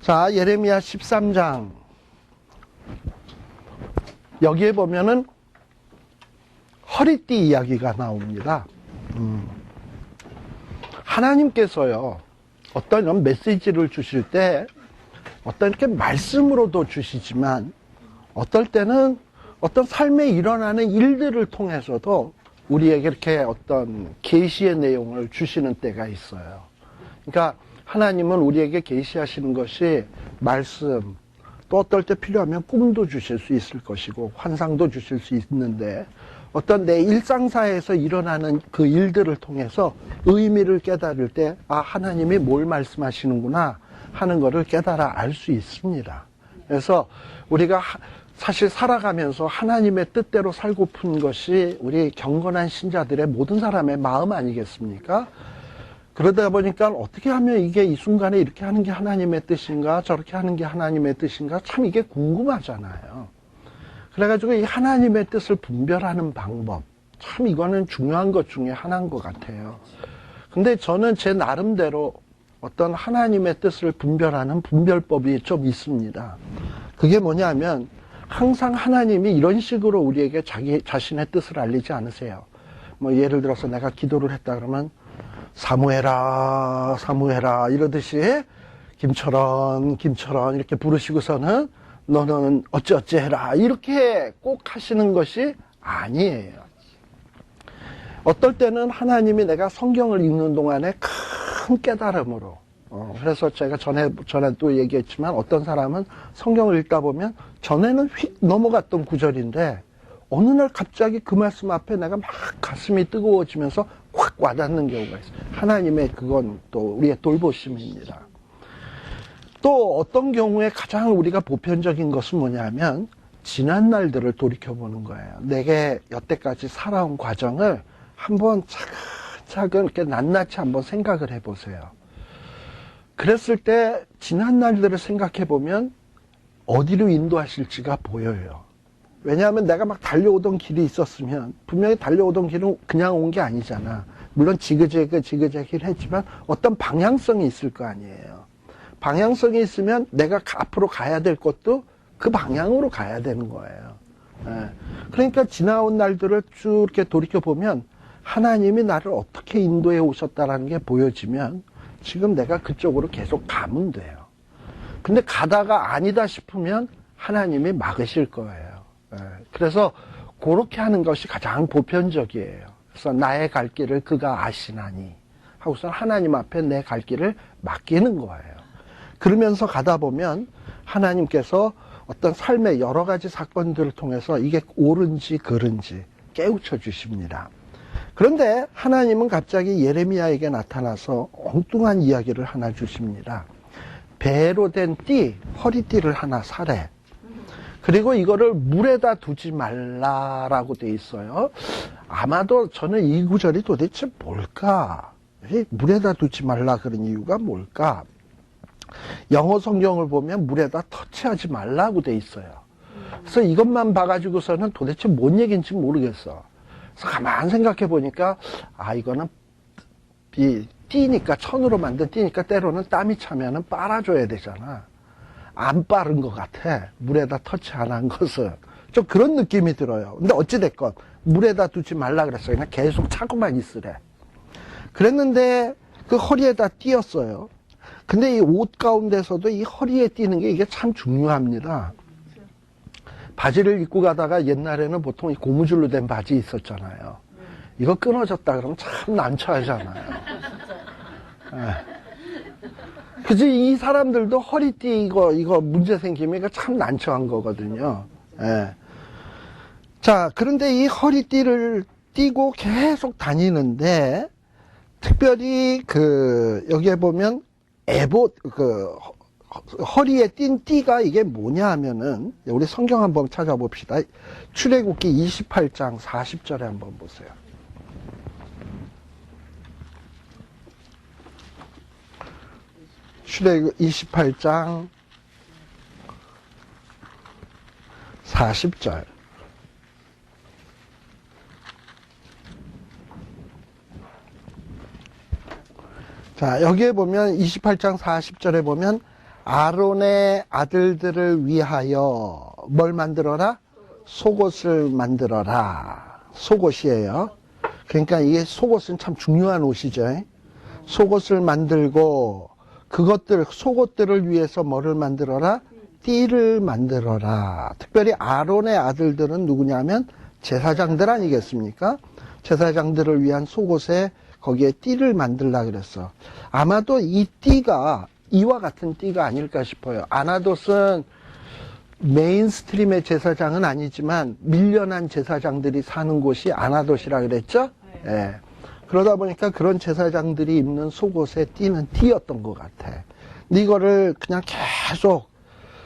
자, 예레미야 13장. 여기에 보면은 허리띠 이야기가 나옵니다. 하나님께서요, 어떤 이런 메시지를 주실 때 어떤 이렇게 말씀으로도 주시지만 어떨 때는 어떤 삶에 일어나는 일들을 통해서도 우리에게 이렇게 어떤 계시의 내용을 주시는 때가 있어요. 그러니까 하나님은 우리에게 계시하시는 것이 말씀, 또 어떨 때 필요하면 꿈도 주실 수 있을 것이고 환상도 주실 수 있는데 어떤 내 일상사에서 일어나는 그 일들을 통해서 의미를 깨달을 때 하나님이 뭘 말씀하시는구나 하는 것을 깨달아 알 수 있습니다. 그래서 우리가 사실 살아가면서 하나님의 뜻대로 살고픈 것이 우리 경건한 신자들의 모든 사람의 마음 아니겠습니까? 그러다 보니까 어떻게 하면 이게 이 순간에 이렇게 하는 게 하나님의 뜻인가, 저렇게 하는 게 하나님의 뜻인가, 참 이게 궁금하잖아요. 그래가지고 이 하나님의 뜻을 분별하는 방법, 참 이거는 중요한 것 중에 하나인 것 같아요. 근데 저는 제 나름대로 어떤 하나님의 뜻을 분별하는 분별법이 좀 있습니다. 그게 뭐냐면 항상 하나님이 이런 식으로 우리에게 자신의 뜻을 알리지 않으세요. 뭐 예를 들어서 내가 기도를 했다 그러면 사무해라 사무해라 이러듯이 김철원 이렇게 부르시고서는 너는 어찌어찌 해라 이렇게 꼭 하시는 것이 아니에요. 어떨 때는 하나님이 내가 성경을 읽는 동안에 큰 깨달음으로 그래서 제가 전에 또 얘기했지만 어떤 사람은 성경을 읽다 보면 전에는 휙 넘어갔던 구절인데 어느 날 갑자기 그 말씀 앞에 내가 막 가슴이 뜨거워지면서 확 와닿는 경우가 있어요. 하나님의 그건 또 우리의 돌보심입니다. 또 어떤 경우에 가장 우리가 보편적인 것은 뭐냐면 지난 날들을 돌이켜보는 거예요. 내게 여태까지 살아온 과정을 한번 차근차근 이렇게 낱낱이 한번 생각을 해보세요. 그랬을 때 지난 날들을 생각해보면 어디로 인도하실지가 보여요. 왜냐하면 내가 막 달려오던 길이 있었으면 분명히 달려오던 길은 그냥 온 게 아니잖아. 물론 지그재그를 했지만 어떤 방향성이 있을 거 아니에요. 방향성이 있으면 내가 앞으로 가야 될 것도 그 방향으로 가야 되는 거예요. 그러니까 지나온 날들을 쭉 이렇게 돌이켜보면 하나님이 나를 어떻게 인도해 오셨다라는 게 보여지면 지금 내가 그쪽으로 계속 가면 돼요. 근데 가다가 아니다 싶으면 하나님이 막으실 거예요. 그래서 그렇게 하는 것이 가장 보편적이에요. 그래서 나의 갈 길을 그가 아시나니 하고서 하나님 앞에 내 갈 길을 맡기는 거예요. 그러면서 가다 보면 하나님께서 어떤 삶의 여러 가지 사건들을 통해서 이게 옳은지 그른지 깨우쳐 주십니다. 그런데 하나님은 갑자기 예레미야에게 나타나서 엉뚱한 이야기를 하나 주십니다. 배로 된 띠, 허리띠를 하나 사래. 그리고 이거를 물에다 두지 말라라고 돼 있어요. 아마도 저는 이 구절이 도대체 뭘까? 물에다 두지 말라 그런 이유가 뭘까? 영어 성경을 보면 물에다 터치하지 말라고 돼 있어요. 그래서 이것만 봐가지고서는 도대체 뭔 얘기인지 모르겠어. 그래서 가만 생각해 보니까 이거는 띠니까 천으로 만든 띠니까 때로는 땀이 차면은 빨아줘야 되잖아. 안 빠른 것 같아. 물에다 터치 안 한 것은. 좀 그런 느낌이 들어요. 근데 어찌됐건 물에다 두지 말라 그랬어요. 그냥 계속 차고만 있으래. 그랬는데 그 허리에다 띄었어요. 근데 이 옷 가운데서도 이 허리에 띄는 게 이게 참 중요합니다. 바지를 입고 가다가 옛날에는 보통 이 고무줄로 된 바지 있었잖아요. 이거 끊어졌다 그러면 참 난처하잖아요. 그지? 이 사람들도 허리띠 이거 문제 생기면 이거 참 난처한 거거든요. 자, 그런데 이 허리띠를 띠고 계속 다니는데 특별히 여기에 보면 허리에 띈 띠가 이게 뭐냐 하면은, 우리 성경 한번 찾아봅시다. 출애굽기 28장 40절에 한번 보세요. 출애굽기 28장 40절. 자, 여기에 보면 28장 40절에 보면 아론의 아들들을 위하여 뭘 만들어라? 속옷을 만들어라. 속옷이에요. 그러니까 이게 속옷은 참 중요한 옷이죠. 속옷을 만들고 속옷들을 위해서 뭐를 만들어라? 띠를 만들어라. 특별히 아론의 아들들은 누구냐면 제사장들 아니겠습니까? 제사장들을 위한 속옷에 거기에 띠를 만들라 그랬어. 아마도 이 띠가 이와 같은 띠가 아닐까 싶어요. 아나돗은 메인스트림의 제사장은 아니지만 밀려난 제사장들이 사는 곳이 아나돗이라 그랬죠? 예. 그러다 보니까 그런 제사장들이 입는 속옷의 띠는 띠였던 것 같아. 근데 이거를 그냥 계속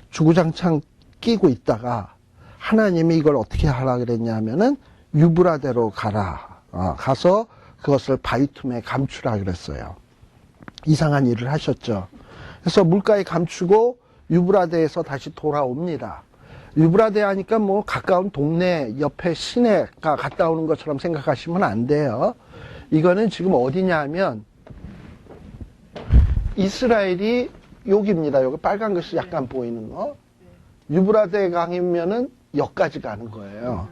주구장창 끼고 있다가 하나님이 이걸 어떻게 하라 그랬냐면은 유브라데로 가라. 가서 그것을 바위틈에 감추라 그랬어요. 이상한 일을 하셨죠. 그래서 물가에 감추고 유브라데에서 다시 돌아옵니다. 유브라데 하니까 뭐 가까운 동네 옆에 시내가 갔다 오는 것처럼 생각하시면 안 돼요. 이거는 지금 어디냐 하면 이스라엘이 여기입니다. 여기 빨간 것이 약간 보이는 거. 유브라데 강이면은 여기까지 가는 거예요.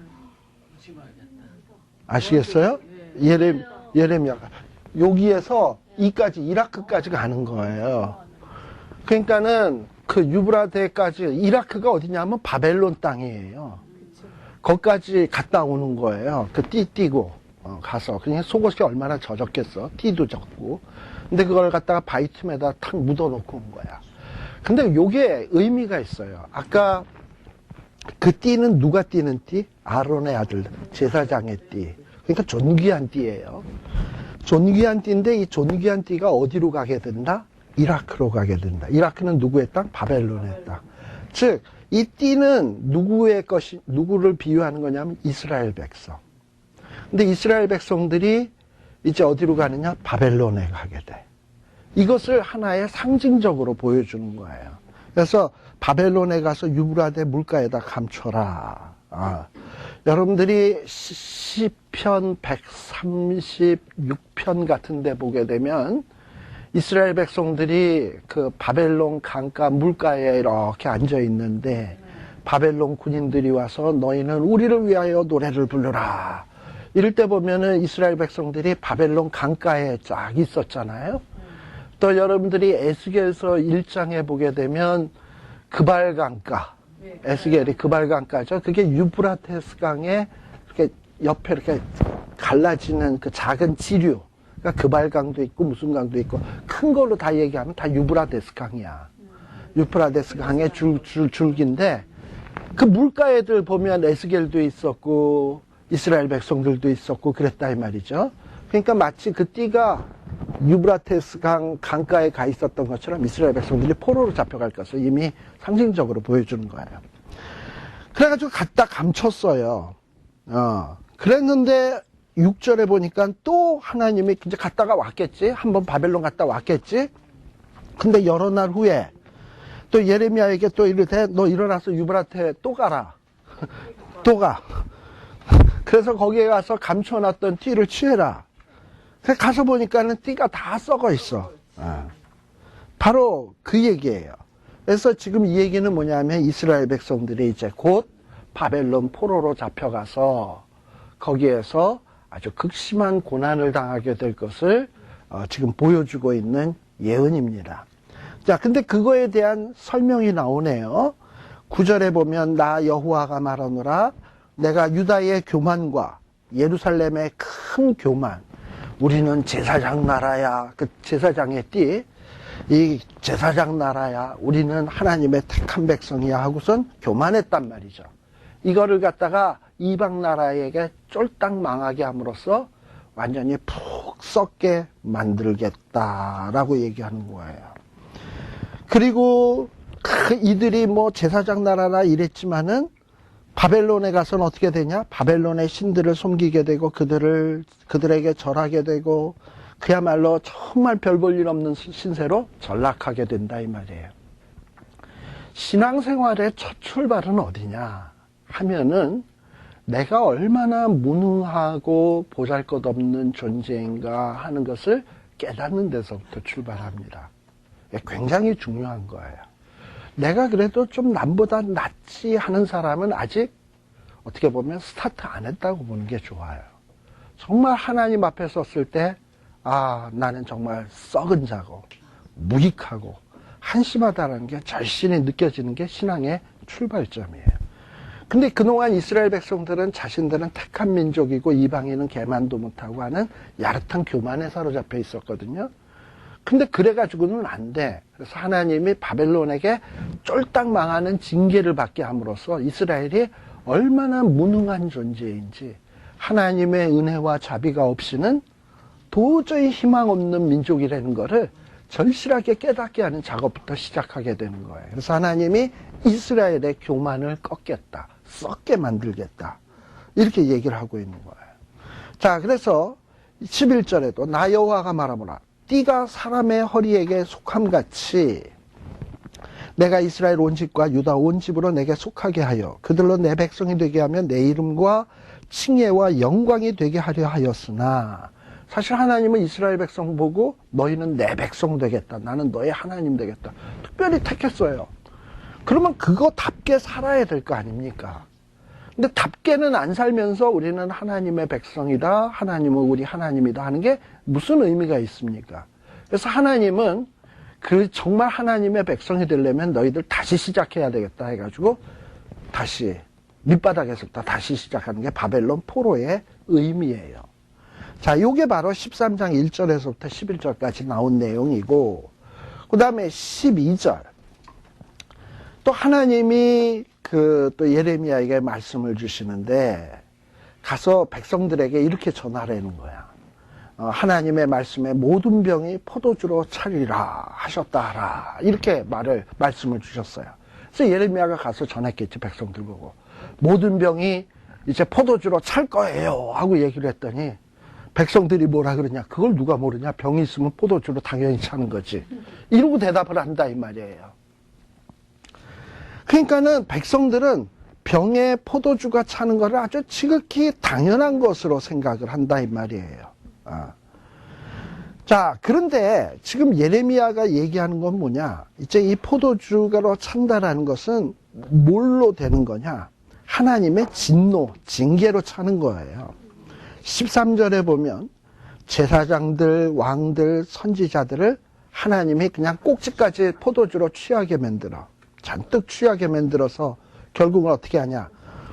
아시겠어요? 예레미야가 여기에서 이까지 이라크까지 가는 거예요. 그러니까는 그 유브라데까지 이라크가 어디냐면 바벨론 땅이에요. 거기까지 갔다 오는 거예요. 그 띠 띠고 가서 그냥 속옷이 얼마나 젖었겠어. 띠도 젖고. 근데 그걸 갖다가 바위틈에다 탁 묻어놓고 온 거야. 근데 요게 의미가 있어요. 아까 그 띠는 누가 띠는 띠? 아론의 아들, 제사장의 띠. 그러니까 존귀한 띠예요. 존귀한 띠인데 이 존귀한 띠가 어디로 가게 된다? 이라크로 가게 된다. 이라크는 누구의 땅? 바벨론의 땅. 즉, 이 띠는 누구를 비유하는 거냐면 이스라엘 백성. 근데 이스라엘 백성들이 이제 어디로 가느냐? 바벨론에 가게 돼. 이것을 하나의 상징적으로 보여주는 거예요. 그래서 바벨론에 가서 유브라데 물가에다 감춰라. 여러분들이 시편 136편 같은 데 보게 되면 이스라엘 백성들이 그 바벨론 강가 물가에 이렇게 앉아 있는데 바벨론 군인들이 와서 너희는 우리를 위하여 노래를 부르라. 이럴 때 보면은 이스라엘 백성들이 바벨론 강가에 쫙 있었잖아요. 또 여러분들이 에스겔서 1장에 보게 되면 그발강가, 에스겔이 그발강가죠. 그게 유브라테스 강에 이렇게 옆에 이렇게 갈라지는 그 작은 지류. 그러니까 그발강도 있고 무슨 강도 있고 큰 걸로 다 얘기하면 다 유브라데스 강이야. 유브라데스 강의 줄기인데 그 물가에들 보면 에스겔도 있었고 이스라엘 백성들도 있었고 그랬다 이 말이죠. 그러니까 마치 그 띠가 유브라테스 강가에 가 있었던 것처럼 이스라엘 백성들이 포로로 잡혀갈 것을 이미 상징적으로 보여주는 거예요. 그래가지고 갖다 감췄어요. 그랬는데 6절에 보니까 또 하나님이 이제 갔다가 왔겠지. 한번 바벨론 갔다 왔겠지. 근데 여러 날 후에 또 예레미야에게 또 이르되 너 일어나서 유브라테 또 가라. 또 가. 그래서 거기에 가서 감춰놨던 띠를 취해라. 그래서 가서 보니까는 띠가 다 썩어 있어. 바로 그 얘기예요. 그래서 지금 이 얘기는 뭐냐면 이스라엘 백성들이 이제 곧 바벨론 포로로 잡혀가서 거기에서 아주 극심한 고난을 당하게 될 것을 지금 보여주고 있는 예언입니다. 자, 근데 그거에 대한 설명이 나오네요. 9절에 보면 나 여호와가 말하노라 내가 유다의 교만과 예루살렘의 큰 교만 우리는 제사장 나라야. 그 제사장의 띠. 이 제사장 나라야. 우리는 하나님의 택한 백성이야 하고선 교만했단 말이죠. 이거를 갖다가 이방 나라에게 쫄딱 망하게 함으로써 완전히 푹 썩게 만들겠다라고 얘기하는 거예요. 그리고 이들이 뭐 제사장 나라라 이랬지만은 바벨론에 가서는 어떻게 되냐? 바벨론의 신들을 섬기게 되고 그들에게 절하게 되고 그야말로 정말 별 볼 일 없는 신세로 전락하게 된다 이 말이에요. 신앙생활의 첫 출발은 어디냐 하면은 내가 얼마나 무능하고 보잘것없는 존재인가 하는 것을 깨닫는 데서부터 출발합니다. 굉장히 중요한 거예요. 내가 그래도 좀 남보다 낫지 하는 사람은 아직 어떻게 보면 스타트 안 했다고 보는 게 좋아요. 정말 하나님 앞에 섰을 때, 아, 나는 정말 썩은 자고, 무익하고, 한심하다는 게 절실히 느껴지는 게 신앙의 출발점이에요. 근데 그동안 이스라엘 백성들은 자신들은 택한 민족이고 이방인은 개만도 못하고 하는 야릇한 교만에 사로잡혀 있었거든요. 근데 그래가지고는 안 돼. 그래서 하나님이 바벨론에게 쫄딱 망하는 징계를 받게 함으로써 이스라엘이 얼마나 무능한 존재인지, 하나님의 은혜와 자비가 없이는 도저히 희망 없는 민족이라는 것을 절실하게 깨닫게 하는 작업부터 시작하게 되는 거예요. 그래서 하나님이 이스라엘의 교만을 꺾겠다, 썩게 만들겠다, 이렇게 얘기를 하고 있는 거예요. 자, 그래서 11절에도 나 여호와가 말하노라, 띠가 사람의 허리에게 속함같이 내가 이스라엘 온 집과 유다 온 집으로 내게 속하게 하여 그들로 내 백성이 되게 하며 내 이름과 칭예와 영광이 되게 하려 하였으나, 사실 하나님은 이스라엘 백성 보고 너희는 내 백성 되겠다, 나는 너의 하나님 되겠다, 특별히 택했어요. 그러면 그거답게 살아야 될 거 아닙니까? 근데 답게는 안 살면서 우리는 하나님의 백성이다, 하나님은 우리 하나님이다 하는 게 무슨 의미가 있습니까? 그래서 하나님은 정말 하나님의 백성이 되려면 너희들 다시 시작해야 되겠다 해가지고 다시 밑바닥에서부터 다시 시작하는 게 바벨론 포로의 의미예요. 자, 요게 바로 13장 1절에서부터 11절까지 나온 내용이고, 그 다음에 12절. 또 하나님이 또 예레미야에게 말씀을 주시는데, 가서 백성들에게 이렇게 전하라는 거야. 하나님의 말씀에 모든 병이 포도주로 차리라 하셨다. 이렇게 말씀을 주셨어요. 그래서 예레미야가 가서 전했겠지, 백성들 보고. 모든 병이 이제 포도주로 찰 거예요 하고 얘기를 했더니, 백성들이 뭐라 그러냐, 그걸 누가 모르냐, 병이 있으면 포도주로 당연히 차는 거지, 이러고 대답을 한다 이 말이에요. 그러니까는 백성들은 병에 포도주가 차는 것을 아주 지극히 당연한 것으로 생각을 한다 이 말이에요. 자, 그런데 지금 예레미야가 얘기하는 건 뭐냐, 이제 이 포도주가로 찬다라는 것은 뭘로 되는 거냐, 하나님의 진노, 징계로 차는 거예요. 13절에 보면 제사장들, 왕들, 선지자들을 하나님이 그냥 꼭지까지 포도주로 취하게 만들어, 잔뜩 취하게 만들어서 결국은 어떻게 하냐,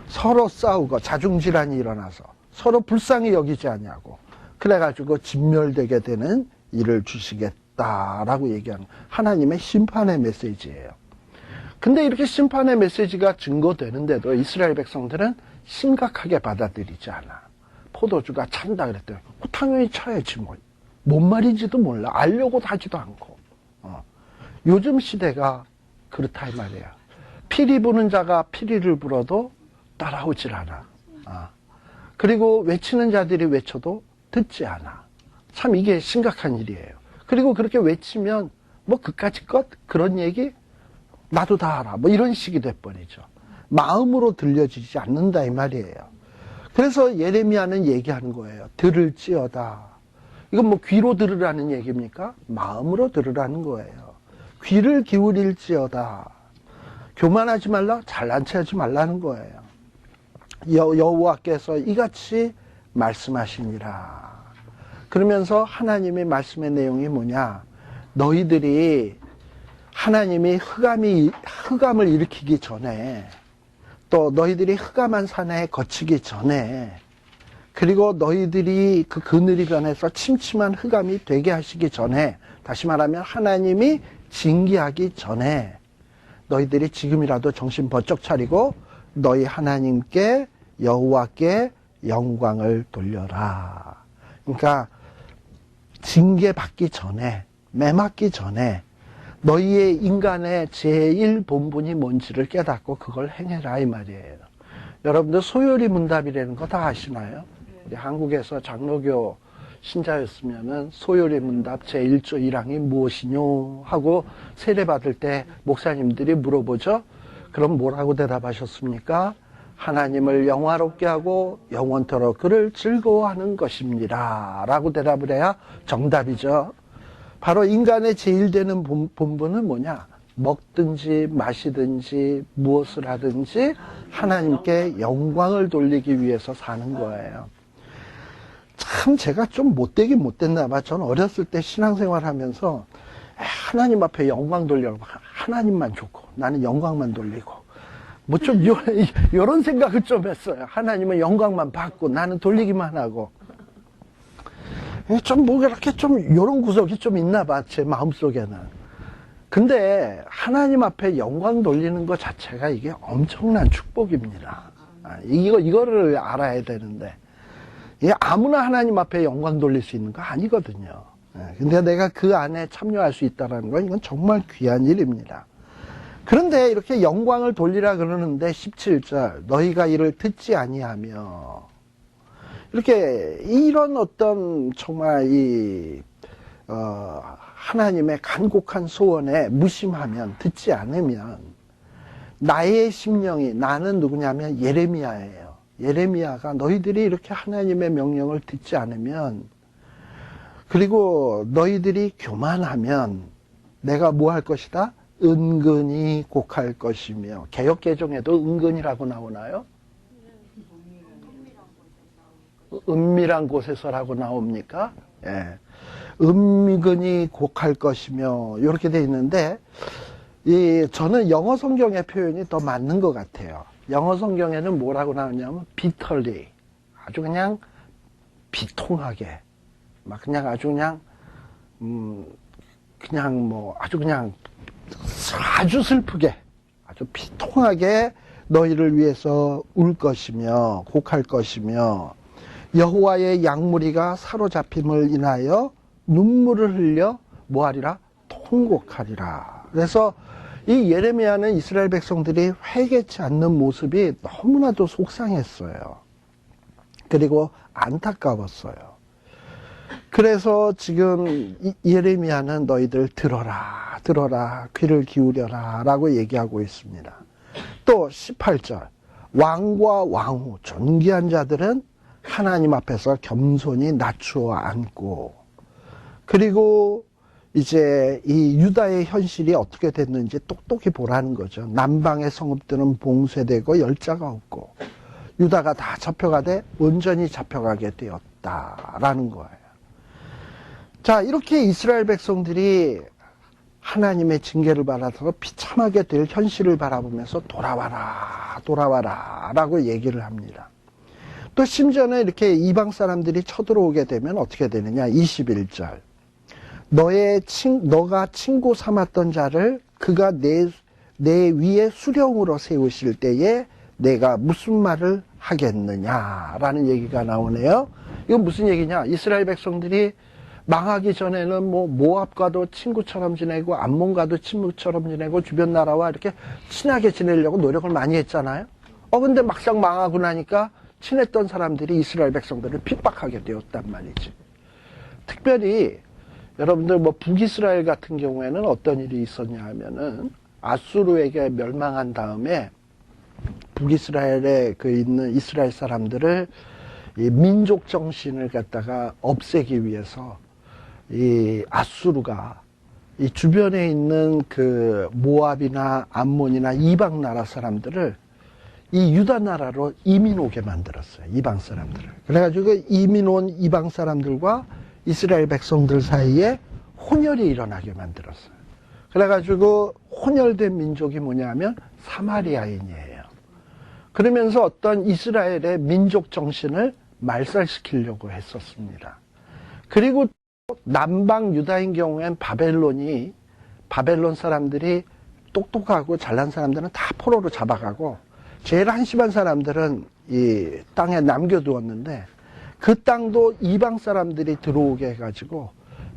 서로 싸우고 자중질환이 일어나서 서로 불쌍히 여기지 않냐고, 그래가지고 진멸되게 되는 일을 주시겠다라고 얘기하는 하나님의 심판의 메시지예요. 근데 이렇게 심판의 메시지가 증거되는데도 이스라엘 백성들은 심각하게 받아들이지 않아. 포도주가 찬다 그랬더니 당연히 차야지 뭐. 뭔 말인지도 몰라. 알려고 하지도 않고. 요즘 시대가 그렇다 이 말이야. 피리 부는 자가 피리를 불어도 따라오질 않아. 그리고 외치는 자들이 외쳐도 듣지 않아. 참 이게 심각한 일이에요. 그리고 그렇게 외치면 뭐 그까짓 것? 그런 얘기? 나도 다 알아. 뭐 이런 식이 돼버리죠. 마음으로 들려지지 않는다 이 말이에요. 그래서 예레미야는 얘기하는 거예요. 들을지어다. 이건 뭐 귀로 들으라는 얘기입니까? 마음으로 들으라는 거예요. 귀를 기울일지어다. 교만하지 말라, 잘난 체하지 말라는 거예요. 여호와께서 이같이 말씀하시니라. 그러면서 하나님의 말씀의 내용이 뭐냐, 너희들이 하나님이 흑암을 일으키기 전에, 또 너희들이 흑암한 산에 거치기 전에, 그리고 너희들이 그 그늘이 변해서 침침한 흑암이 되게 하시기 전에, 다시 말하면 하나님이 징계하기 전에 너희들이 지금이라도 정신 번쩍 차리고 너희 하나님께, 여호와께 영광을 돌려라. 그러니까 징계받기 전에, 매맞기 전에 너희의 인간의 제일 본분이 뭔지를 깨닫고 그걸 행해라 이 말이에요. 여러분들 소요리 문답이라는 거 다 아시나요? 우리 한국에서 장로교 신자였으면은 소요리 문답 제1조 1항이 무엇이뇨 하고 세례받을 때 목사님들이 물어보죠. 그럼 뭐라고 대답하셨습니까? 하나님을 영화롭게 하고 영원토록 그를 즐거워하는 것입니다 라고 대답을 해야 정답이죠. 바로 인간의 제일 되는 본분은 뭐냐? 먹든지 마시든지 무엇을 하든지 하나님께 영광을 돌리기 위해서 사는 거예요. 참 제가 좀 못되긴 못됐나 봐. 저는 어렸을 때 신앙생활 하면서 하나님 앞에 영광 돌려고 하나님만 좋고 나는 영광만 돌리고 뭐 좀 이런 생각을 좀 했어요. 하나님은 영광만 받고 나는 돌리기만 하고 좀 뭐 이렇게 좀 이런 구석이 좀 있나 봐. 제 마음속에는. 근데 하나님 앞에 영광 돌리는 것 자체가 이게 엄청난 축복입니다. 이거를 알아야 되는데 이게 아무나 하나님 앞에 영광 돌릴 수 있는 거 아니거든요. 근데 내가 그 안에 참여할 수 있다는 건 이건 정말 귀한 일입니다. 그런데 이렇게 영광을 돌리라 그러는데 17절 너희가 이를 듣지 아니하며 이렇게 이런 어떤 정말 하나님의 간곡한 소원에 무심하면 듣지 않으면 나의 심령이 나는 누구냐면 예레미야예요. 예레미야가 너희들이 이렇게 하나님의 명령을 듣지 않으면 그리고 너희들이 교만하면 내가 뭐 할 것이다? 은근히 곡할 것이며 개역개정에도 은근이라고 나오나요? 은밀한 곳에서라고 나옵니까? 예. 은근히 곡할 것이며 이렇게 돼 있는데 저는 영어 성경의 표현이 더 맞는 것 같아요. 영어 성경에는 뭐라고 나오냐면 bitterly 아주 그냥 비통하게 막 그냥 아주 그냥 그냥 뭐 아주 슬프게 아주 비통하게 너희를 위해서 울 것이며 곡할 것이며 여호와의 양무리가 사로잡힘을 인하여 눈물을 흘려 뭐하리라? 통곡하리라. 그래서 이 예레미야는 이스라엘 백성들이 회개치 않는 모습이 너무나도 속상했어요. 그리고 안타까웠어요. 그래서 지금 예레미야는 너희들 들어라 귀를 기울여라 라고 얘기하고 있습니다. 또 18절 왕과 왕후 존귀한 자들은 하나님 앞에서 겸손히 낮추어 앉고 그리고 이제 이 유다의 현실이 어떻게 됐는지 똑똑히 보라는 거죠. 남방의 성읍들은 봉쇄되고 열자가 없고 유다가 다 잡혀가되 온전히 잡혀가게 되었다라는 거예요. 자, 이렇게 이스라엘 백성들이 하나님의 징계를 받아서 비참하게 될 현실을 바라보면서 돌아와라 라고 얘기를 합니다. 또 심지어는 이렇게 이방 사람들이 쳐들어오게 되면 어떻게 되느냐? 21절 너가 친구 삼았던 자를 그가 내 위에 수령으로 세우실 때에 내가 무슨 말을 하겠느냐라는 얘기가 나오네요. 이건 무슨 얘기냐? 이스라엘 백성들이 망하기 전에는 뭐 모압과도 친구처럼 지내고 암몬과도 친구처럼 지내고 주변 나라와 이렇게 친하게 지내려고 노력을 많이 했잖아요. 근데 막상 망하고 나니까 친했던 사람들이 이스라엘 백성들을 핍박하게 되었단 말이지. 특별히 여러분들 뭐 북이스라엘 같은 경우에는 어떤 일이 있었냐 하면은 아수르에게 멸망한 다음에 북이스라엘에 있는 이스라엘 사람들을 이 민족 정신을 갖다가 없애기 위해서 이 아수르가 이 주변에 있는 그 모압이나 암몬이나 이방 나라 사람들을 이 유다 나라로 이민 오게 만들었어요. 이방 사람들을. 그래가지고 이민 온 이방 사람들과 이스라엘 백성들 사이에 혼혈이 일어나게 만들었어요. 그래가지고 혼혈된 민족이 뭐냐면 사마리아인이에요. 그러면서 어떤 이스라엘의 민족 정신을 말살시키려고 했었습니다. 그리고 남방 유다인 경우엔 바벨론 사람들이 똑똑하고 잘난 사람들은 다 포로로 잡아가고 제일 한심한 사람들은 이 땅에 남겨두었는데 그 땅도 이방 사람들이 들어오게 해가지고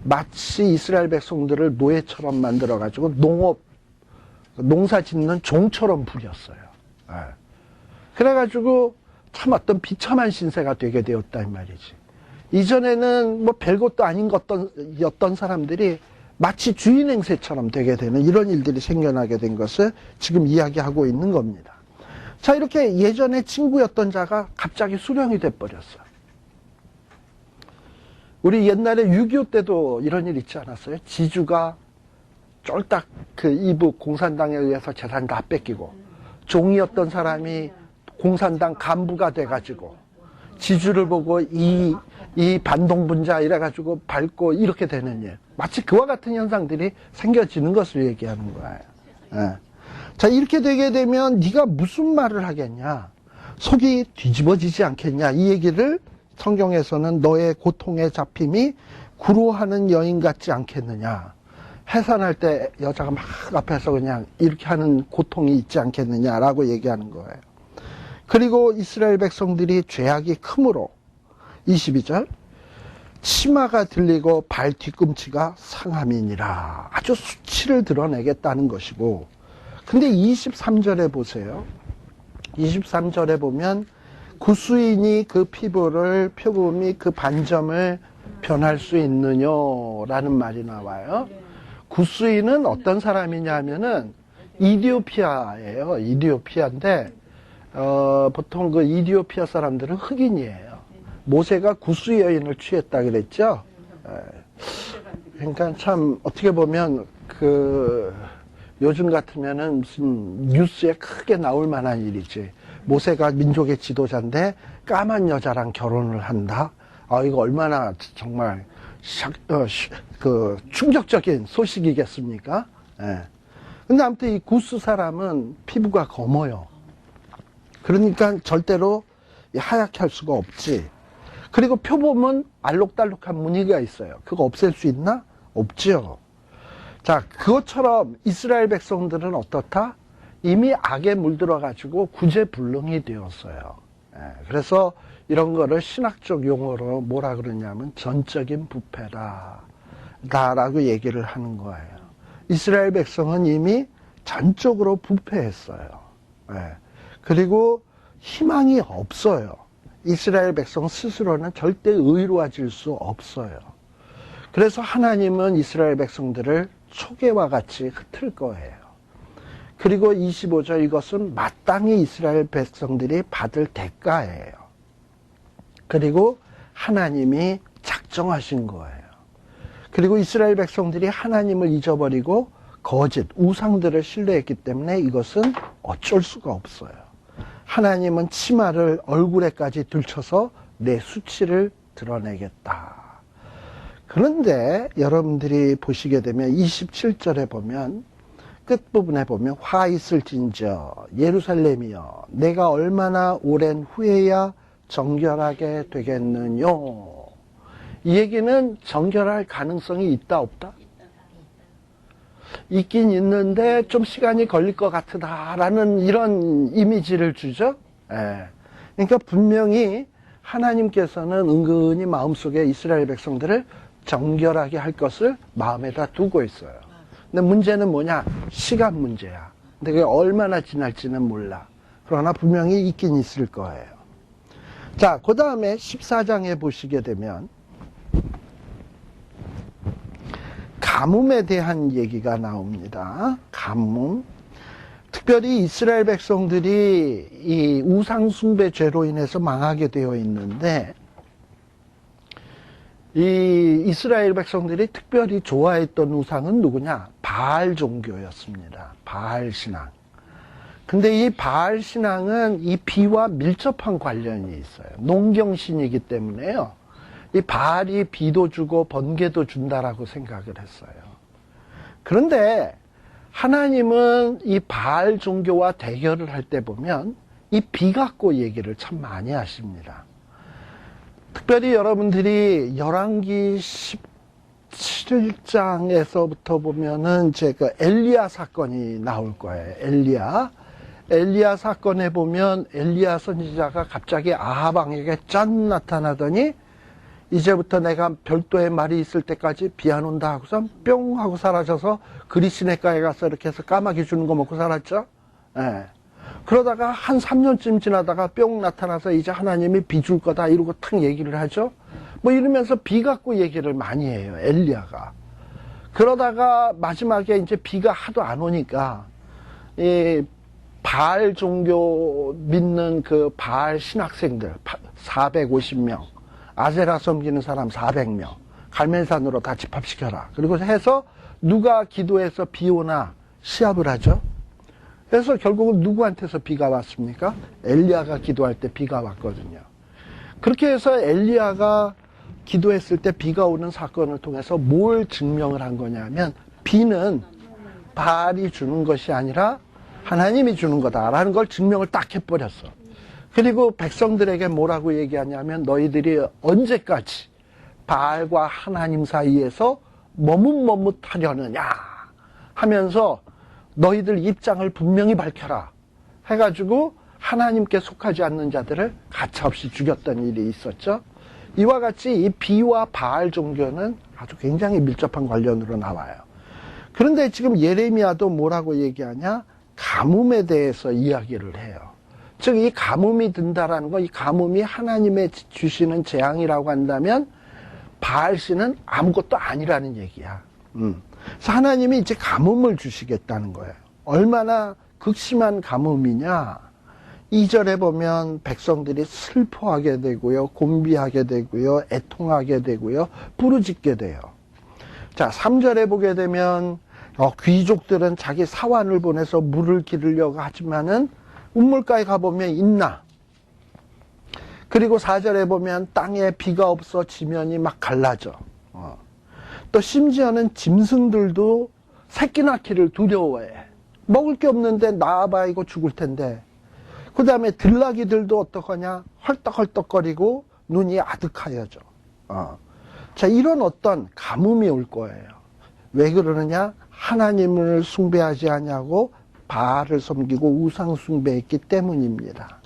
마치 이스라엘 백성들을 노예처럼 만들어가지고 농사 짓는 종처럼 부렸어요. 그래가지고 참 어떤 비참한 신세가 되게 되었다 이 말이지. 이전에는 뭐 별것도 아닌 였던 사람들이 마치 주인 행세처럼 되게 되는 이런 일들이 생겨나게 된 것을 지금 이야기하고 있는 겁니다. 자, 이렇게 예전에 친구였던 자가 갑자기 수령이 돼버렸어요. 우리 옛날에 6.25 때도 이런 일 있지 않았어요? 지주가 쫄딱 그 이북 공산당에 의해서 재산 다 뺏기고, 종이었던 사람이 공산당 간부가 돼가지고, 지주를 보고 이 반동분자 이래가지고 밟고 이렇게 되는 일. 마치 그와 같은 현상들이 생겨지는 것을 얘기하는 거예요. 예. 자, 이렇게 되게 되면 네가 무슨 말을 하겠냐? 속이 뒤집어지지 않겠냐? 이 얘기를 성경에서는 너의 고통의 잡힘이 구로하는 여인 같지 않겠느냐? 해산할 때 여자가 막 앞에서 그냥 이렇게 하는 고통이 있지 않겠느냐라고 얘기하는 거예요. 그리고 이스라엘 백성들이 죄악이 크므로 22절 치마가 들리고 발 뒤꿈치가 상함이니라. 아주 수치를 드러내겠다는 것이고, 근데 23절에 보세요. 23절에 보면 구수인이 그 피부를 표범이 그 반점을 변할 수 있느냐라는 말이 나와요. 구수인은 어떤 사람이냐 하면은 이디오피아예요. 이디오피아인데 보통 그 이디오피아 사람들은 흑인이에요. 모세가 구수 여인을 취했다 그랬죠. 그러니까 참 어떻게 보면 그 요즘 같으면은 무슨 뉴스에 크게 나올 만한 일이지. 모세가 민족의 지도자인데 까만 여자랑 결혼을 한다. 아, 이거 얼마나 정말 그 충격적인 소식이겠습니까? 예. 근데 아무튼 이 구스 사람은 피부가 검어요. 그러니까 절대로 하얗게 할 수가 없지. 그리고 표범은 알록달록한 무늬가 있어요. 그거 없앨 수 있나? 없지요. 자, 그것처럼 이스라엘 백성들은 어떻다? 이미 악에 물들어가지고 구제불능이 되었어요. 그래서 이런 거를 신학적 용어로 뭐라 그러냐면 전적인 부패다 라고 얘기를 하는 거예요. 이스라엘 백성은 이미 전적으로 부패했어요. 그리고 희망이 없어요. 이스라엘 백성 스스로는 절대 의로워질 수 없어요. 그래서 하나님은 이스라엘 백성들을 초계와 같이 흩을 거예요. 그리고 25절 이것은 마땅히 이스라엘 백성들이 받을 대가예요. 그리고 하나님이 작정하신 거예요. 그리고 이스라엘 백성들이 하나님을 잊어버리고 거짓, 우상들을 신뢰했기 때문에 이것은 어쩔 수가 없어요. 하나님은 치마를 얼굴에까지 들쳐서 내 수치를 드러내겠다. 그런데 여러분들이 보시게 되면 27절에 보면 끝부분에 보면 화 있을진저 예루살렘이여 내가 얼마나 오랜 후에야 정결하게 되겠느뇨. 이 얘기는 정결할 가능성이 있다 없다? 있긴 있는데 좀 시간이 걸릴 것 같다라는 이런 이미지를 주죠. 그러니까 분명히 하나님께서는 은근히 마음속에 이스라엘 백성들을 정결하게 할 것을 마음에다 두고 있어요. 근데 문제는 뭐냐? 시간 문제야. 근데 그게 얼마나 지날지는 몰라. 그러나 분명히 있긴 있을 거예요. 자, 그 다음에 14장에 보시게 되면 가뭄에 대한 얘기가 나옵니다. 가뭄. 특별히 이스라엘 백성들이 이 우상숭배 죄로 인해서 망하게 되어 있는데, 이 이스라엘 백성들이 특별히 좋아했던 우상은 누구냐? 바알 종교였습니다. 바알 신앙. 근데 이 바알 신앙은 이 비와 밀접한 관련이 있어요. 농경신이기 때문에요. 이 바알이 비도 주고 번개도 준다라고 생각을 했어요. 그런데 하나님은 이 바알 종교와 대결을 할 때 보면 이 비 갖고 얘기를 참 많이 하십니다. 특별히 여러분들이 열왕기 17장에서부터 보면은 제가 엘리야 사건이 나올 거예요. 엘리야 사건에 보면 엘리야 선지자가 갑자기 아합 왕에게 짠 나타나더니 이제부터 내가 별도의 말이 있을 때까지 비 안 온다 하고서 뿅 하고 사라져서 그리 시냇가에 가서 이렇게 해서 까마귀 주는 거 먹고 살았죠. 그러다가 한 3년쯤 지나다가 뿅 나타나서 이제 하나님이 비 줄 거다 이러고 탁 얘기를 하죠. 뭐 이러면서 비 갖고 얘기를 많이 해요. 엘리야가. 그러다가 마지막에 이제 비가 하도 안 오니까 이 바알 종교 믿는 그 바알 신학생들 450명, 아세라 섬기는 사람 400명, 갈멜산으로 다 집합시켜라. 그리고 해서 누가 기도해서 비 오나 시합을 하죠. 그래서 결국은 누구한테서 비가 왔습니까? 엘리야가 기도할 때 비가 왔거든요. 그렇게 해서 엘리야가 기도했을 때 비가 오는 사건을 통해서 뭘 증명을 한 거냐면 비는 바알이 주는 것이 아니라 하나님이 주는 거다라는 걸 증명을 딱 해버렸어. 그리고 백성들에게 뭐라고 얘기하냐면 너희들이 언제까지 바알과 하나님 사이에서 머뭇머뭇하려느냐 하면서 너희들 입장을 분명히 밝혀라 해가지고 하나님께 속하지 않는 자들을 가차없이 죽였던 일이 있었죠. 이와 같이 이 비와 바알 종교는 아주 굉장히 밀접한 관련으로 나와요. 그런데 지금 예레미야도 뭐라고 얘기하냐? 가뭄에 대해서 이야기를 해요. 즉 이 가뭄이 든다라는 거, 이 가뭄이 하나님의 주시는 재앙이라고 한다면 바알씨는 아무것도 아니라는 얘기야. 그래서 하나님이 이제 가뭄을 주시겠다는 거예요. 얼마나 극심한 가뭄이냐? 2절에 보면 백성들이 슬퍼하게 되고요, 곤비하게 되고요, 애통하게 되고요, 부르짖게 돼요. 자, 3절에 보게 되면 귀족들은 자기 사환을 보내서 물을 기르려고 하지만은 우물가에 가보면 있나? 그리고 4절에 보면 땅에 비가 없어 지면이 막 갈라져. 또 심지어는 짐승들도 새끼 낳기를 두려워해. 먹을 게 없는데 낳아봐 이거 죽을 텐데. 그 다음에 들나귀들도 어떡하냐? 헐떡헐떡거리고 눈이 아득하여져. 자, 이런 어떤 가뭄이 올 거예요. 왜 그러느냐? 하나님을 숭배하지 아니하고 바알을 섬기고 우상 숭배했기 때문입니다.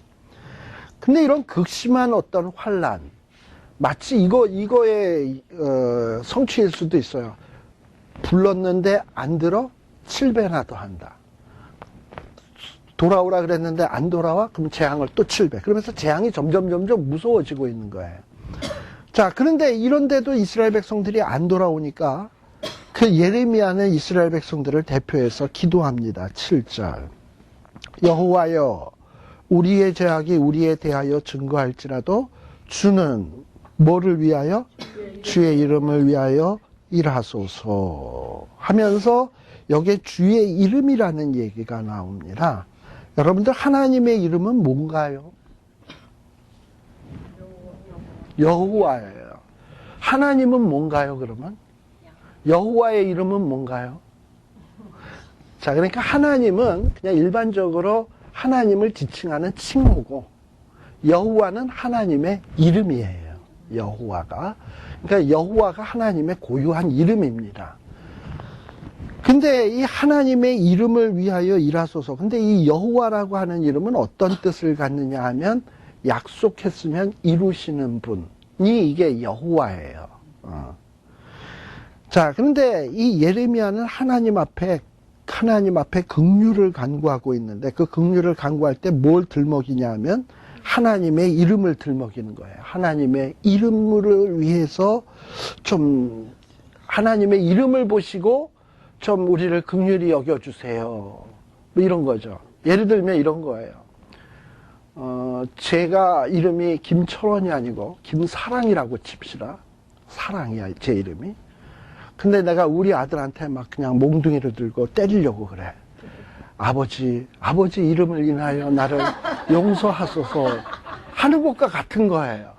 근데 이런 극심한 어떤 환란, 마치 이거의 성취일 수도 있어요. 불렀는데 안 들어? 7배나 더 한다. 돌아오라 그랬는데 안 돌아와? 그럼 재앙을 또 7배. 그러면서 재앙이 점점 무서워지고 있는 거예요. 자, 그런데 이런데도 이스라엘 백성들이 안 돌아오니까 그 예레미야는 이스라엘 백성들을 대표해서 기도합니다. 7절. 여호와여, 우리의 죄악이 우리에 대하여 증거할지라도 주는 뭐를 위하여? 주의 이름을 위하여 일하소서 하면서 여기에 주의 이름이라는 얘기가 나옵니다. 여러분들 하나님의 이름은 뭔가요? 여호와예요. 하나님은 뭔가요, 그러면? 여호와의 이름은 뭔가요? 자, 그러니까 하나님은 그냥 일반적으로 하나님을 지칭하는 칭호고 여호와는 하나님의 이름이에요. 여호와가. 그러니까 여호와가 하나님의 고유한 이름입니다. 근데 이 하나님의 이름을 위하여 일하소서. 근데 이 여호와라고 하는 이름은 어떤 뜻을 갖느냐 하면 약속했으면 이루시는 분이 이게 여호와예요. 자, 그런데 이 예레미야는 하나님 앞에 긍휼을 간구하고 있는데 그 긍휼을 간구할 때 뭘 들먹이냐 하면 하나님의 이름을 들먹이는 거예요. 하나님의 이름을 위해서 좀 하나님의 이름을 보시고 좀 우리를 긍휼히 여겨주세요. 뭐 이런 거죠. 예를 들면 이런 거예요. 제가 이름이 김철원이 아니고 김사랑이라고 칩시다. 사랑이야, 제 이름이. 근데 내가 우리 아들한테 막 그냥 몽둥이를 들고 때리려고 그래. 아버지 이름을 인하여 나를 용서하소서 하는 것과 같은 거예요.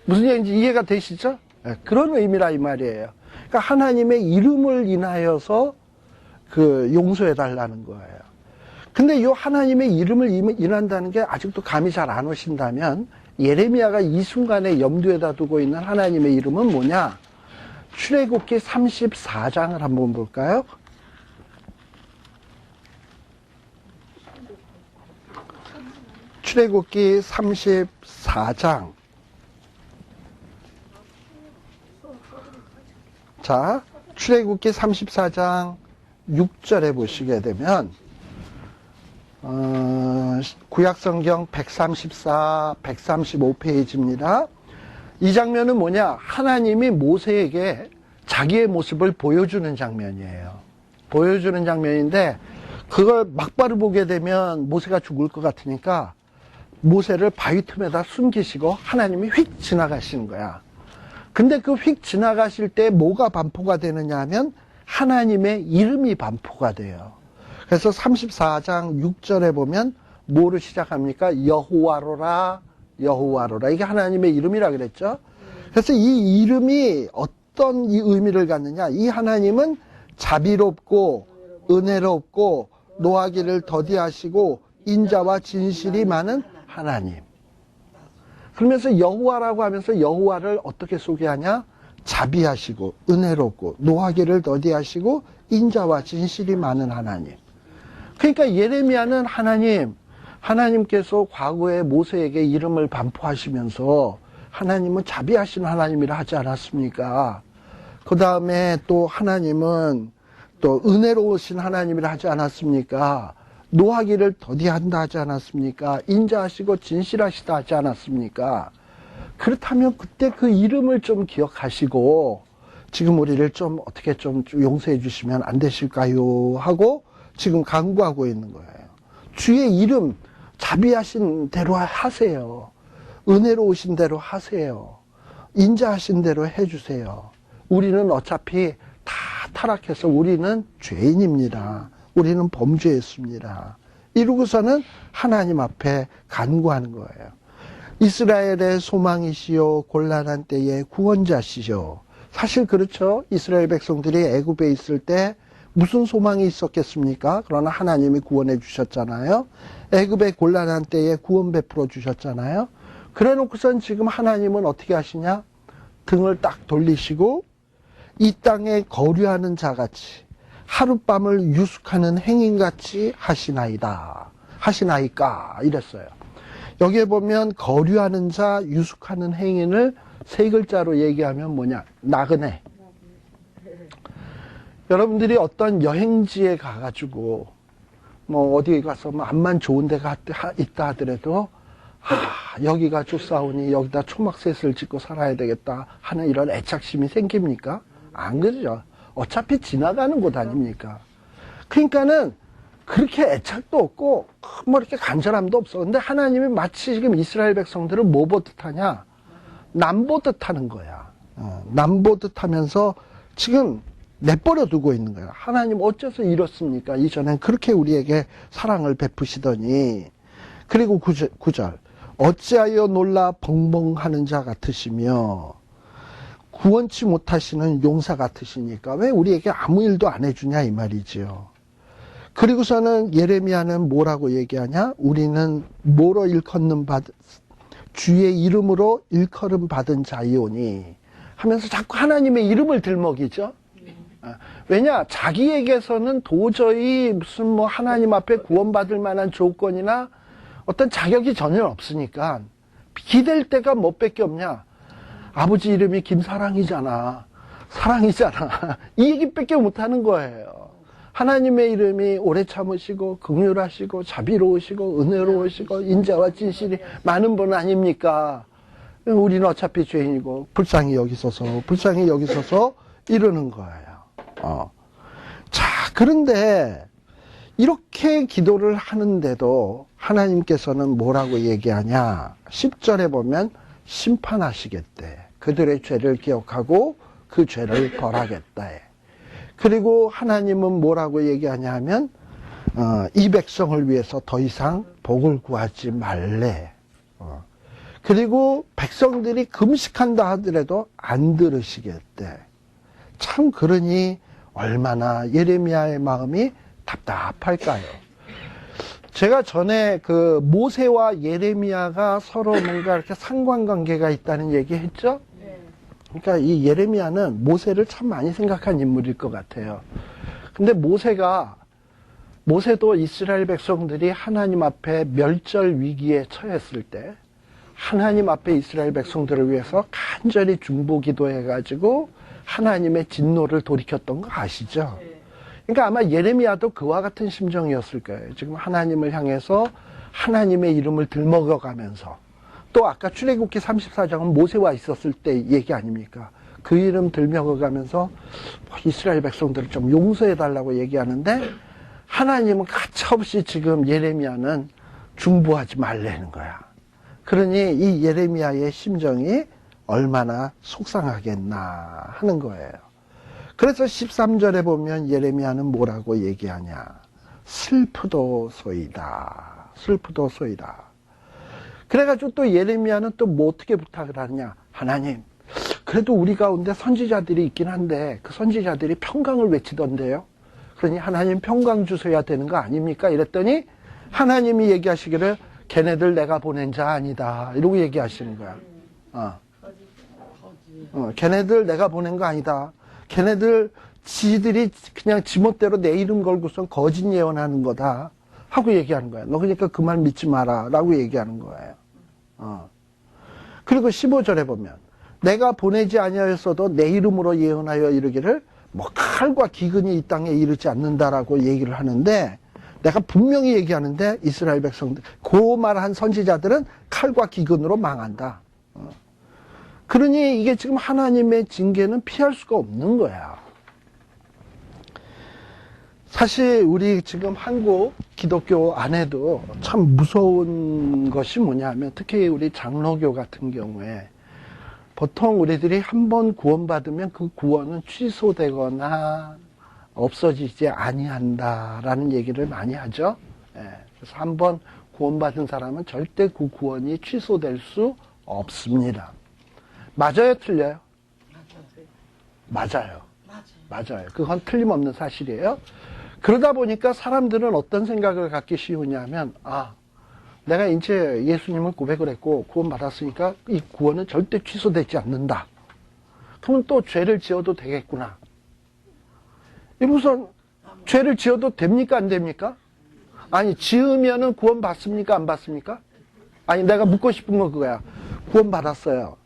무슨 얘기인지 이해가 되시죠? 네, 그런 의미라 이 말이에요. 그러니까 하나님의 이름을 인하여서 용서해 달라는 거예요. 근데 이 하나님의 이름을 인한다는 게 아직도 감이 잘 안 오신다면 예레미야가 이 순간에 염두에다 두고 있는 하나님의 이름은 뭐냐? 출애굽기 34장을 한번 볼까요? 출애굽기 34장. 자, 출애굽기 34장 6절에 보시게 되면 구약성경 134, 135페이지입니다. 이 장면은 뭐냐? 하나님이 모세에게 자기의 모습을 보여주는 장면이에요. 보여주는 장면인데 그걸 막바로 보게 되면 모세가 죽을 것 같으니까 모세를 바위 틈에다 숨기시고 하나님이 휙 지나가시는 거야. 근데 그 휙 지나가실 때 뭐가 반포가 되느냐 하면 하나님의 이름이 반포가 돼요. 그래서 34장 6절에 보면 뭐로 시작합니까? 여호와로라, 여호와로라. 이게 하나님의 이름이라 그랬죠. 그래서 이 이름이 어떤 이 의미를 갖느냐? 이 하나님은 자비롭고 은혜롭고 노하기를 더디하시고 인자와 진실이 많은 하나님. 그러면서 여호와라고 하면서 여호와를 어떻게 소개하냐? 자비하시고 은혜롭고 노하기를 더디하시고 인자와 진실이 많은 하나님. 그러니까 예레미야는 하나님께서 과거에 모세에게 이름을 반포하시면서 하나님은 자비하신 하나님이라 하지 않았습니까? 그 다음에 또 하나님은 또 은혜로우신 하나님이라 하지 않았습니까? 노하기를 더디한다 하지 않았습니까? 인자하시고 진실하시다 하지 않았습니까? 그렇다면 그때 그 이름을 좀 기억하시고 지금 우리를 좀 어떻게 좀 용서해 주시면 안 되실까요? 하고 지금 간구하고 있는 거예요. 주의 이름 자비하신 대로 하세요. 은혜로우신 대로 하세요. 인자하신 대로 해주세요. 우리는 어차피 다 타락해서 우리는 죄인입니다. 우리는 범죄했습니다. 이러고서는 하나님 앞에 간구하는 거예요. 이스라엘의 소망이시요 곤란한 때의 구원자시죠. 사실 그렇죠. 이스라엘 백성들이 애굽에 있을 때 무슨 소망이 있었겠습니까? 그러나 하나님이 구원해 주셨잖아요. 애굽의 곤란한 때에 구원 베풀어 주셨잖아요. 그래 놓고선 지금 하나님은 어떻게 하시냐? 등을 딱 돌리시고 이 땅에 거류하는 자같이 하룻밤을 유숙하는 행인같이 하시나이까 이랬어요. 여기에 보면 거류하는 자, 유숙하는 행인을 세 글자로 얘기하면 뭐냐? 나그네. 여러분들이 어떤 여행지에 가가지고 뭐 어디에 가서 뭐 암만 좋은 데가 있다 하더라도 여기가 좋사오니 여기다 초막셋을 짓고 살아야 되겠다 하는 이런 애착심이 생깁니까? 안 그러죠. 어차피 지나가는 곳 아닙니까? 그러니까는 그렇게 애착도 없고 뭐 이렇게 간절함도 없어. 근데 하나님이 마치 지금 이스라엘 백성들을 뭐 보듯 하냐? 남 보듯 하는 거야. 남 보듯 하면서 지금 내버려 두고 있는 거야. 하나님 어째서 이렇습니까? 이전엔 그렇게 우리에게 사랑을 베푸시더니. 그리고 9절 어찌하여 놀라 벙벙하는 자 같으시며 구원치 못하시는 용사 같으시니까 왜 우리에게 아무 일도 안 해주냐 이 말이지요. 그리고서는 예레미야는 뭐라고 얘기하냐? 우리는 뭐로 일컫는 주의 이름으로 일컬음 받은 자이오니 하면서 자꾸 하나님의 이름을 들먹이죠. 왜냐? 자기에게서는 도저히 무슨 뭐 하나님 앞에 구원받을 만한 조건이나 어떤 자격이 전혀 없으니까 기댈 데가 뭐 밖에 없냐? 아버지 이름이 김사랑이잖아. 사랑이잖아. 이 얘기밖에 못하는 거예요. 하나님의 이름이 오래 참으시고 긍휼하시고 자비로우시고 은혜로우시고 인자와 진실이 많은 분 아닙니까? 우리는 어차피 죄인이고 불쌍히 여기서서 이러는 거예요. 자, 그런데 이렇게 기도를 하는데도 하나님께서는 뭐라고 얘기하냐? 10절에 보면 심판하시겠대. 그들의 죄를 기억하고 그 죄를 벌하겠다. 그리고 하나님은 뭐라고 얘기하냐 하면 이 백성을 위해서 더 이상 복을 구하지 말래. 그리고 백성들이 금식한다 하더라도 안 들으시겠대. 참 그러니 얼마나 예레미야의 마음이 답답할까요? 제가 전에 그 모세와 예레미야가 서로 뭔가 이렇게 상관관계가 있다는 얘기 했죠? 그러니까 이 예레미야는 모세를 참 많이 생각한 인물일 것 같아요. 근데 모세도 이스라엘 백성들이 하나님 앞에 멸절 위기에 처했을 때 하나님 앞에 이스라엘 백성들을 위해서 간절히 중보 기도해가지고 하나님의 진노를 돌이켰던 거 아시죠? 그러니까 아마 예레미야도 그와 같은 심정이었을 거예요. 지금 하나님을 향해서 하나님의 이름을 들먹여가면서 또 아까 출애굽기 34장은 모세와 있었을 때 얘기 아닙니까? 그 이름 들먹여가면서 이스라엘 백성들을 좀 용서해달라고 얘기하는데 하나님은 가차없이 지금 예레미야는 중보하지 말라는 거야. 그러니 이 예레미야의 심정이 얼마나 속상하겠나 하는 거예요. 그래서 13절에 보면 예레미야는 뭐라고 얘기하냐. 슬프도소이다. 슬프도소이다. 그래가지고 또 예레미야는 또 뭐 어떻게 부탁을 하느냐. 하나님, 그래도 우리 가운데 선지자들이 있긴 한데 그 선지자들이 평강을 외치던데요. 그러니 하나님 평강 주셔야 되는 거 아닙니까? 이랬더니 하나님이 얘기하시기를 걔네들 내가 보낸 자 아니다. 이러고 얘기하시는 거야. 걔네들 내가 보낸 거 아니다. 걔네들 지들이 그냥 지멋대로 내 이름 걸고선 거짓 예언하는 거다. 하고 얘기하는 거야. 너 그러니까 그 말 믿지 마라. 라고 얘기하는 거예요. 그리고 15절에 보면 내가 보내지 아니하였어도 내 이름으로 예언하여 이르기를 뭐 칼과 기근이 이 땅에 이르지 않는다라고 얘기를 하는데 내가 분명히 얘기하는데 이스라엘 백성들 그 말한 선지자들은 칼과 기근으로 망한다. 그러니 이게 지금 하나님의 징계는 피할 수가 없는 거야. 사실 우리 지금 한국 기독교 안에도 참 무서운 것이 뭐냐면 특히 우리 장로교 같은 경우에 보통 우리들이 한번 구원받으면 그 구원은 취소되거나 없어지지 아니한다라는 얘기를 많이 하죠. 그래서 한번 구원받은 사람은 절대 그 구원이 취소될 수 없습니다. 맞아요, 틀려요? 맞아요. 맞아요. 그건 틀림없는 사실이에요. 그러다 보니까 사람들은 어떤 생각을 갖기 쉬우냐면 내가 이제 예수님을 고백을 했고 구원받았으니까 이 구원은 절대 취소되지 않는다. 그러면 또 죄를 지어도 되겠구나. 이러고선 죄를 지어도 됩니까 안 됩니까? 아니 지으면은 구원 받습니까 안 받습니까? 아니 내가 묻고 싶은 건 그거야. 구원 받았어요.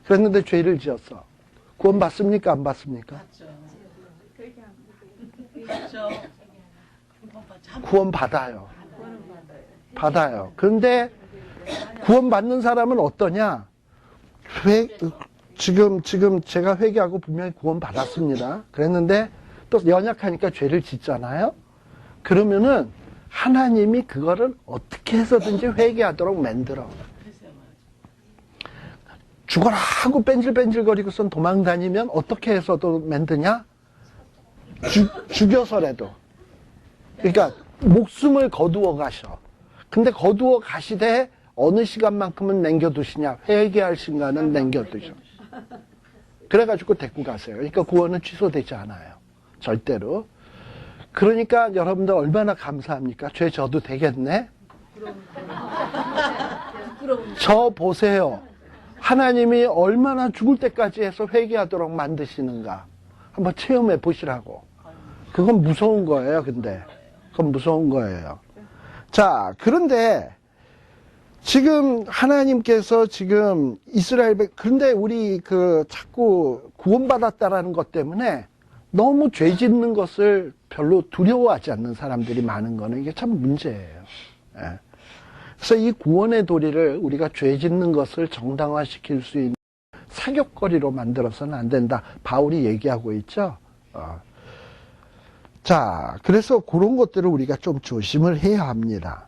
그랬는데 죄를 지었어. 구원 받습니까 안 받습니까? 구원 받아요. 받아요. 그런데 구원 받는 사람은 어떠냐? 지금 제가 회개하고 분명히 구원 받았습니다. 그랬는데 또 연약하니까 죄를 짓잖아요. 그러면은 하나님이 그거를 어떻게 해서든지 회개하도록 만들어. 죽어라 하고 뺀질뺀질거리고선 도망다니면 어떻게 해서도 만드냐? 죽여서라도. 그러니까 목숨을 거두어 가셔. 근데 거두어 가시되 어느 시간만큼은 남겨두시냐? 회개할 시간은 남겨두셔. 그래가지고 데리고 가세요. 그러니까 구원은 취소되지 않아요. 절대로. 그러니까 여러분들 얼마나 감사합니까? 죄 져도 되겠네? 저 보세요. 하나님이 얼마나 죽을 때까지 해서 회개하도록 만드시는가. 한번 체험해 보시라고. 그건 무서운 거예요, 근데. 그건 무서운 거예요. 자, 그런데 지금 하나님께서 지금 그런데 우리 자꾸 구원받았다라는 것 때문에 너무 죄 짓는 것을 별로 두려워하지 않는 사람들이 많은 거는 이게 참 문제예요. 예. 그래서 이 구원의 도리를 우리가 죄 짓는 것을 정당화시킬 수 있는 사격거리로 만들어서는 안 된다. 바울이 얘기하고 있죠. 자, 그래서 그런 것들을 우리가 좀 조심을 해야 합니다.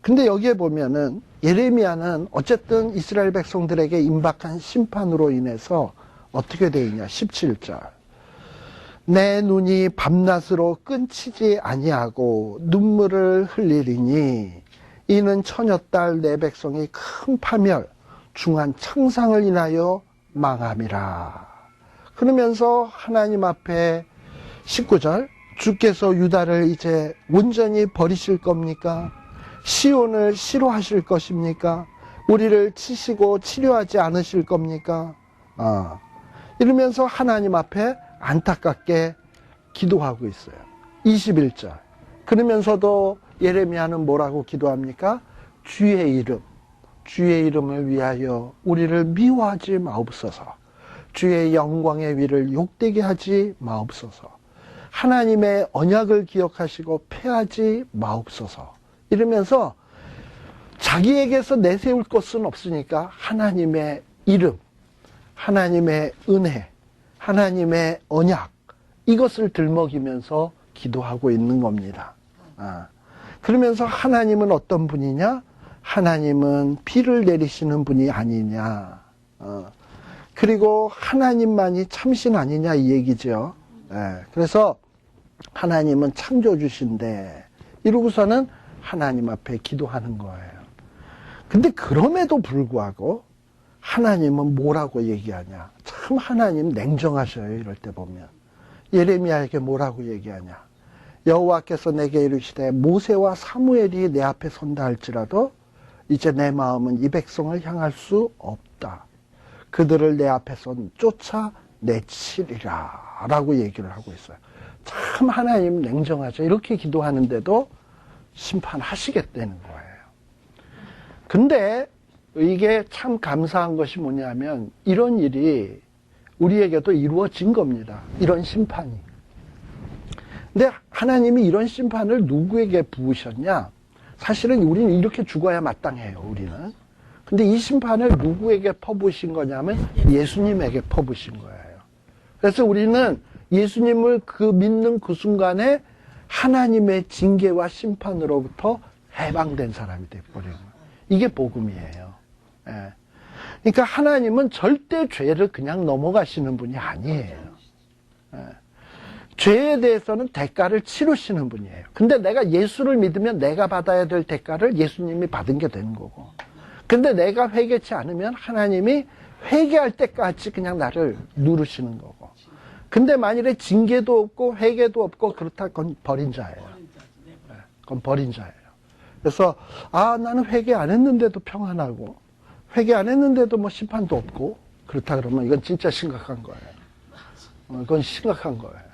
근데 여기에 보면은 예레미야는 어쨌든 이스라엘 백성들에게 임박한 심판으로 인해서 어떻게 되어 있냐. 17절. 내 눈이 밤낮으로 끊치지 아니하고 눈물을 흘리리니 이는 처녀딸 내 백성이 큰 파멸 중한 창상을 인하여 망함이라. 그러면서 하나님 앞에 19절 주께서 유다를 이제 온전히 버리실 겁니까? 시온을 싫어하실 것입니까? 우리를 치시고 치료하지 않으실 겁니까? 이러면서 하나님 앞에 안타깝게 기도하고 있어요. 21절. 그러면서도 예레미야는 뭐라고 기도합니까? 주의 이름을 위하여 우리를 미워하지 마옵소서. 주의 영광의 위를 욕되게 하지 마옵소서. 하나님의 언약을 기억하시고 패하지 마옵소서. 이러면서 자기에게서 내세울 것은 없으니까 하나님의 이름, 하나님의 은혜, 하나님의 언약, 이것을 들먹이면서 기도하고 있는 겁니다. 그러면서 하나님은 어떤 분이냐? 하나님은 비를 내리시는 분이 아니냐. 그리고 하나님만이 참신 아니냐 이 얘기죠. 그래서 하나님은 창조주신데 이러고서는 하나님 앞에 기도하는 거예요. 근데 그럼에도 불구하고 하나님은 뭐라고 얘기하냐. 참 하나님 냉정하셔요. 이럴 때 보면. 예레미야에게 뭐라고 얘기하냐. 여호와께서 내게 이르시되 모세와 사무엘이 내 앞에 선다 할지라도 이제 내 마음은 이 백성을 향할 수 없다. 그들을 내 앞에서 쫓아내치리라 라고 얘기를 하고 있어요. 참 하나님 냉정하죠. 이렇게 기도하는데도 심판하시겠다는 거예요. 근데 이게 참 감사한 것이 뭐냐면 이런 일이 우리에게도 이루어진 겁니다. 이런 심판이. 근데 하나님이 이런 심판을 누구에게 부으셨냐? 사실은 우리는 이렇게 죽어야 마땅해요. 우리는. 근데 이 심판을 누구에게 퍼부으신 거냐면 예수님에게 퍼부으신 거예요. 그래서 우리는 예수님을 믿는 그 순간에 하나님의 징계와 심판으로부터 해방된 사람이 되어버린 거예요. 이게 복음이에요. 그러니까 하나님은 절대 죄를 그냥 넘어가시는 분이 아니에요. 죄에 대해서는 대가를 치르시는 분이에요. 근데 내가 예수를 믿으면 내가 받아야 될 대가를 예수님이 받은 게 되는 거고. 근데 내가 회개치 않으면 하나님이 회개할 때까지 그냥 나를 누르시는 거고. 근데 만일에 징계도 없고 회개도 없고 그렇다 그건 버린 자예요. 그건 버린 자예요. 그래서 나는 회개 안 했는데도 평안하고 회개 안 했는데도 뭐 심판도 없고 그렇다 그러면 이건 진짜 심각한 거예요. 그건 심각한 거예요.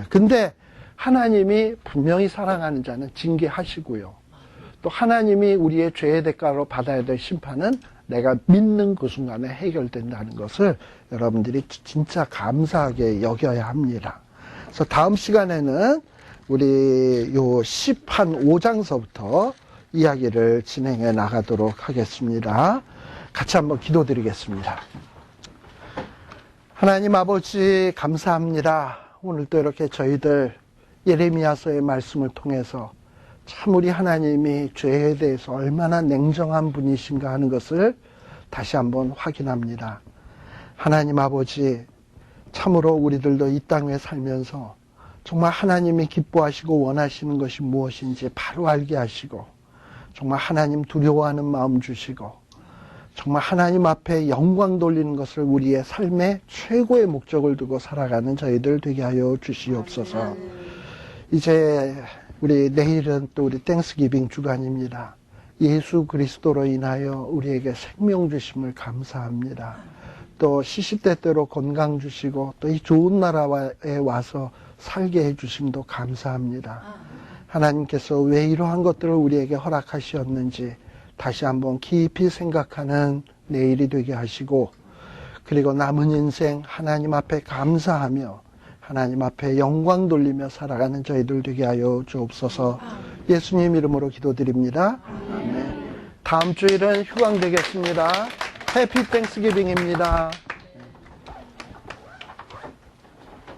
근데 하나님이 분명히 사랑하는 자는 징계하시고요. 또 하나님이 우리의 죄의 대가로 받아야 될 심판은 내가 믿는 그 순간에 해결된다는 것을 여러분들이 진짜 감사하게 여겨야 합니다. 그래서 다음 시간에는 우리 요 시판 5장서부터 이야기를 진행해 나가도록 하겠습니다. 같이 한번 기도드리겠습니다. 하나님 아버지 감사합니다. 오늘도 이렇게 저희들 예레미야서의 말씀을 통해서 참 우리 하나님이 죄에 대해서 얼마나 냉정한 분이신가 하는 것을 다시 한번 확인합니다. 하나님 아버지, 참으로 우리들도 이 땅에 살면서 정말 하나님이 기뻐하시고 원하시는 것이 무엇인지 바로 알게 하시고 정말 하나님 두려워하는 마음 주시고 정말 하나님 앞에 영광 돌리는 것을 우리의 삶의 최고의 목적을 두고 살아가는 저희들 되게 하여 주시옵소서. 이제 우리 내일은 또 우리 땡스기빙 주간입니다. 예수 그리스도로 인하여 우리에게 생명 주심을 감사합니다. 또 시시때때로 건강 주시고 또 이 좋은 나라에 와서 살게 해주심도 감사합니다. 하나님께서 왜 이러한 것들을 우리에게 허락하셨는지 다시 한번 깊이 생각하는 내일이 되게 하시고 그리고 남은 인생 하나님 앞에 감사하며 하나님 앞에 영광 돌리며 살아가는 저희들 되게 하여 주옵소서. 예수님 이름으로 기도드립니다. 아멘. 다음 주일은 휴강 되겠습니다. 해피 땡스기빙입니다.